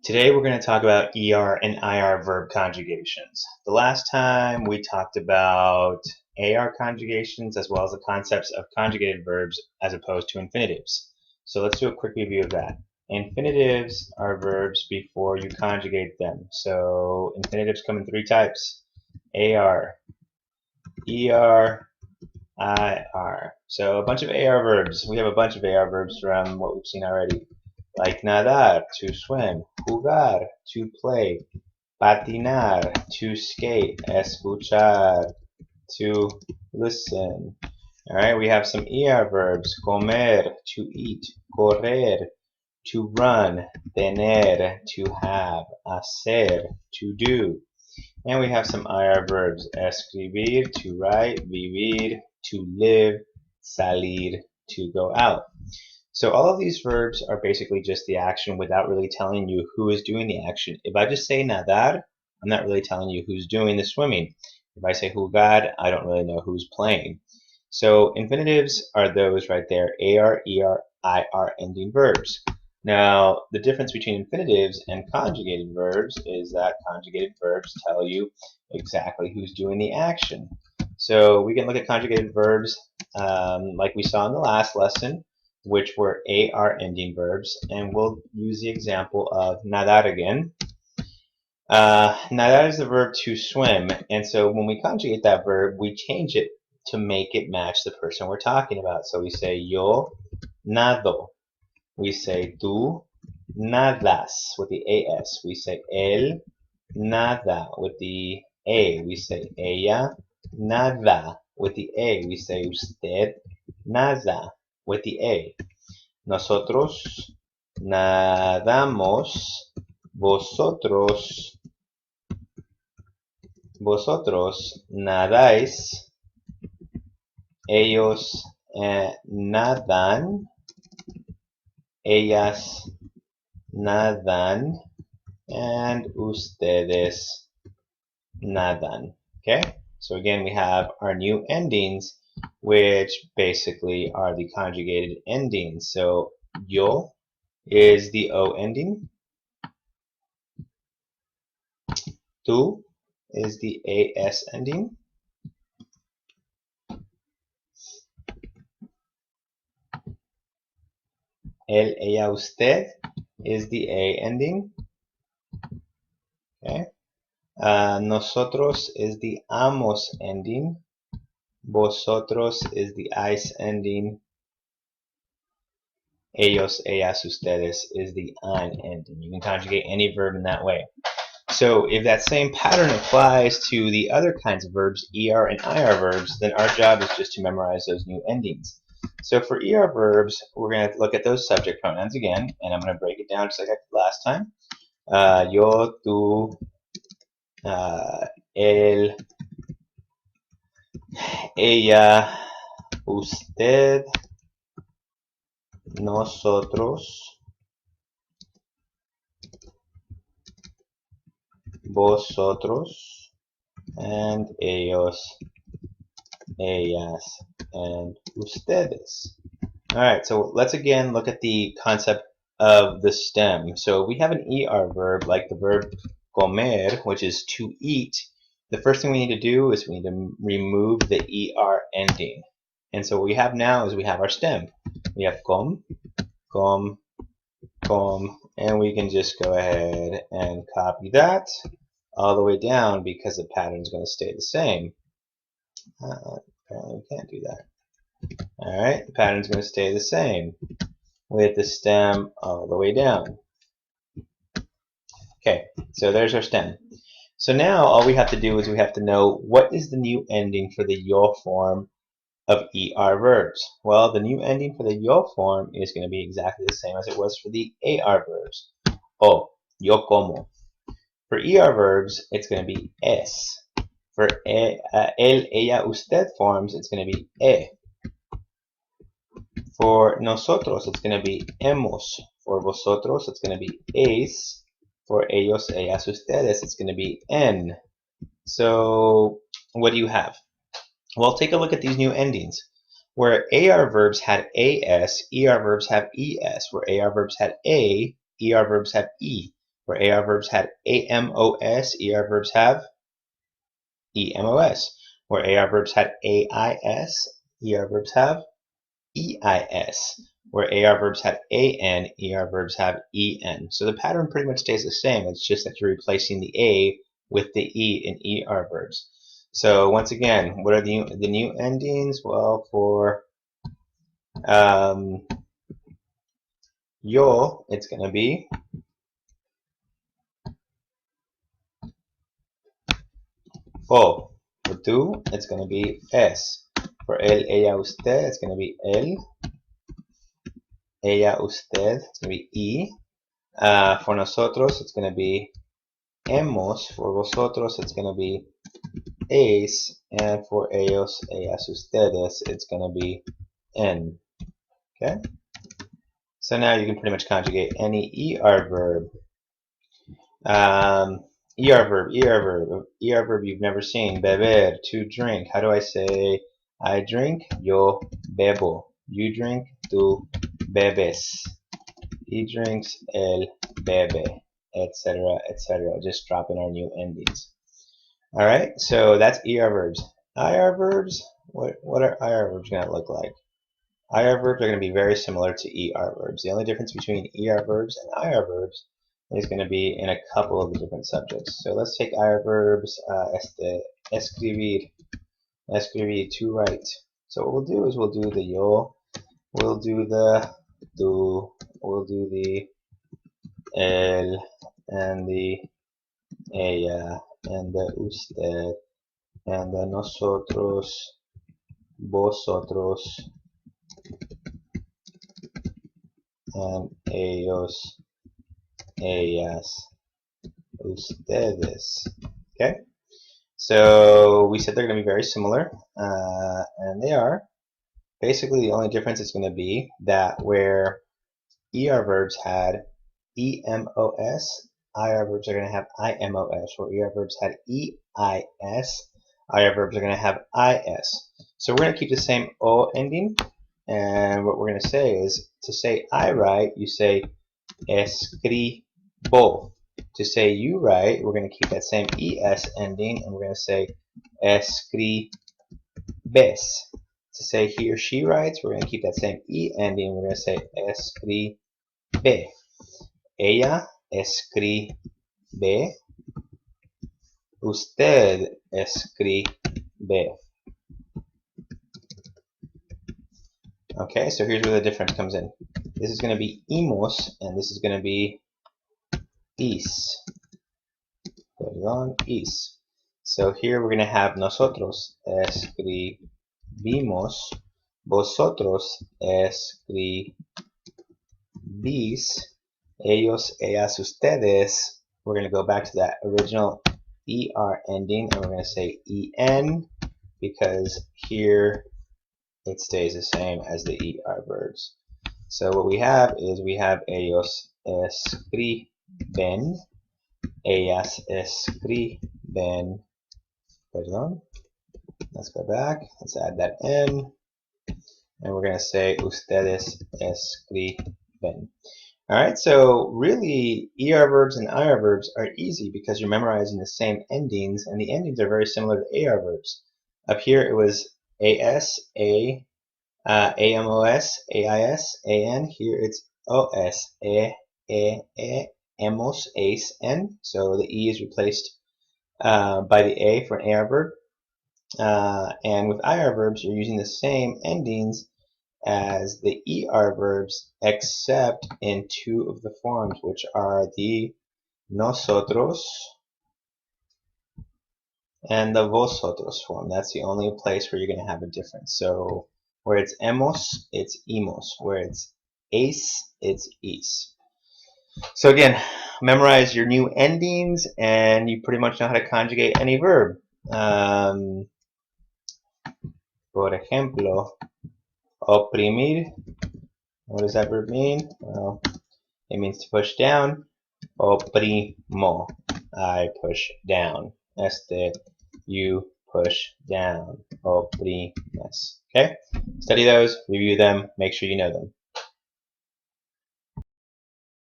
Today we're going to talk about ER and IR verb conjugations. The last time we talked about AR conjugations as well as the concepts of conjugated verbs as opposed to infinitives. So let's do a quick review of that. Infinitives are verbs before you conjugate them. So infinitives come in three types: AR, ER, IR. So a bunch of AR verbs. We have a bunch of AR verbs from what we've seen already, like nadar, to swim, jugar, to play, patinar, to skate, escuchar, to listen. All right, we have some ER verbs: comer, to eat, correr, to run, tener, to have, hacer, to do. And we have some IR verbs: escribir, to write, vivir, to live, salir, to go out. So all of these verbs are basically just the action without really telling you who is doing the action. If I just say nadar, I'm not really telling you who's doing the swimming. If I say jugar, I don't really know who's playing. So infinitives are those right there: AR, ER, IR ending verbs. Now, the difference between infinitives and conjugated verbs is that conjugated verbs tell you exactly who's doing the action. So we can look at conjugated verbs like we saw in the last lesson, which were AR ending verbs, and we'll use the example of nadar again. Nadar is the verb to swim, and so when we conjugate that verb, we change it to make it match the person we're talking about. So we say yo nado. We say tú nadas with the AS. We say él nada with the A. We say ella nada with the A. We say usted nada with the A. Nosotros nadamos. Vosotros nadáis. Ellos nadan. Ellas nadan, and ustedes nadan. Okay, so again we have our new endings, which basically are the conjugated endings. So yo is the O ending, tú is the AS ending, él, ella, usted is the A ending. Okay. Nosotros is the amos ending. Vosotros is the ICE ending. Ellos, ellas, ustedes is the an ending. You can conjugate any verb in that way. So if that same pattern applies to the other kinds of verbs, ER and IR verbs, then our job is just to memorize those new endings. So for ER verbs, we're going to look at those subject pronouns again, and I'm going to break it down just like I did last time. Yo, tú, él, ella, usted, nosotros, vosotros, and ellos, ellas, and ustedes. Alright, so let's again look at the concept of the stem. So we have an ER verb like the verb comer, which is to eat. The first thing we need to do is we need to remove the ER ending. And so what we have now is we have our stem. We have com, and we can just go ahead and copy that all the way down because the pattern is going to stay the same. Apparently we can't do that. Alright, the pattern is going to stay the same with the stem all the way down. Okay, so there's our stem. So now all we have to do is we have to know what is the new ending for the yo form of ER verbs. Well, the new ending for the yo form is going to be exactly the same as it was for the AR verbs. Oh, yo como. For ER verbs, it's going to be es. For él, ella, usted forms, it's going to be e. For nosotros, it's going to be hemos. For vosotros, it's going to be es. For ellos, ellas, ustedes, it's going to be en. So what do you have? Well, take a look at these new endings. Where AR verbs had AS, ER verbs have ES. Where AR verbs had A, ER verbs have E. Where AR verbs had AMOS, ER verbs have EMOS. Where AR verbs had AIS, ER verbs have EIS. Where AR verbs have AN, ER verbs have EN. So the pattern pretty much stays the same. It's just that you're replacing the A with the E in ER verbs. So once again, what are the new endings? Well, for yo, it's going to be o. For tú, it's going to be es. For él, ella, usted, it's going to be él. Ella, usted, it's going to be y. For nosotros, it's going to be hemos. For vosotros, it's going to be es. And for ellos, ellas, ustedes, it's going to be en. Okay? So now you can pretty much conjugate any ER verb. ER verb you've never seen. Beber, to drink. How do I say I drink? Yo bebo. You drink, tú bebes. He drinks, él bebe, etc., etc. Just drop in our new endings. All right, so that's ER verbs. IR verbs, what are IR verbs going to look like? IR verbs are going to be very similar to ER verbs. The only difference between ER verbs and IR verbs is going to be in a couple of the different subjects. So let's take IR verbs, escribir, to write. So what we'll do is we'll do the yo, we'll do the tú, we'll do the el, and the ella, and the usted, and the nosotros, vosotros, and ellos, ellas, ustedes. Okay, so we said they're going to be very similar, and they are. Basically, the only difference is going to be that where ER verbs had EMOS, IR verbs are going to have IMOS. Where ER verbs had EIS, IR verbs are going to have IS. So we're going to keep the same O ending, and what we're going to say is, to say I write, you say escribo. To say you write, we're going to keep that same ES ending, and we're going to say escribes. To say he or she writes, we're going to keep that same E ending, we're going to say escribe. Ella escribe. Usted escribe. Okay, so here's where the difference comes in. This is going to be imos, and this is going to be is. Perdón, is. So here we're going to have nosotros escribimos, vosotros escribís, ellos, ellas, ustedes. We're going to go back to that original ER ending, and we're going to say EN, because here it stays the same as the ER verbs. So what we have is we have ellos escriben, ellas escriben, perdón, let's go back, let's add that N, and we're going to say ustedes escriben. Alright, so really ER verbs and IR verbs are easy because you're memorizing the same endings, and the endings are very similar to AR verbs. Up here it was AS, A, AMOS, AIS, AN. Here it's OS, EMOS, ACE, N. So the E is replaced by the A for an AR verb. And with IR verbs, you're using the same endings as the ER verbs, except in two of the forms, which are the nosotros and the vosotros form. That's the only place where you're going to have a difference. So where it's hemos, it's imos. Where it's ace, it's is. So again, memorize your new endings, and you pretty much know how to conjugate any verb. Por ejemplo, oprimir. What does that verb mean? Well, it means to push down. Oprimo. I push down. You push down. Oprimes. Okay? Study those, review them, make sure you know them.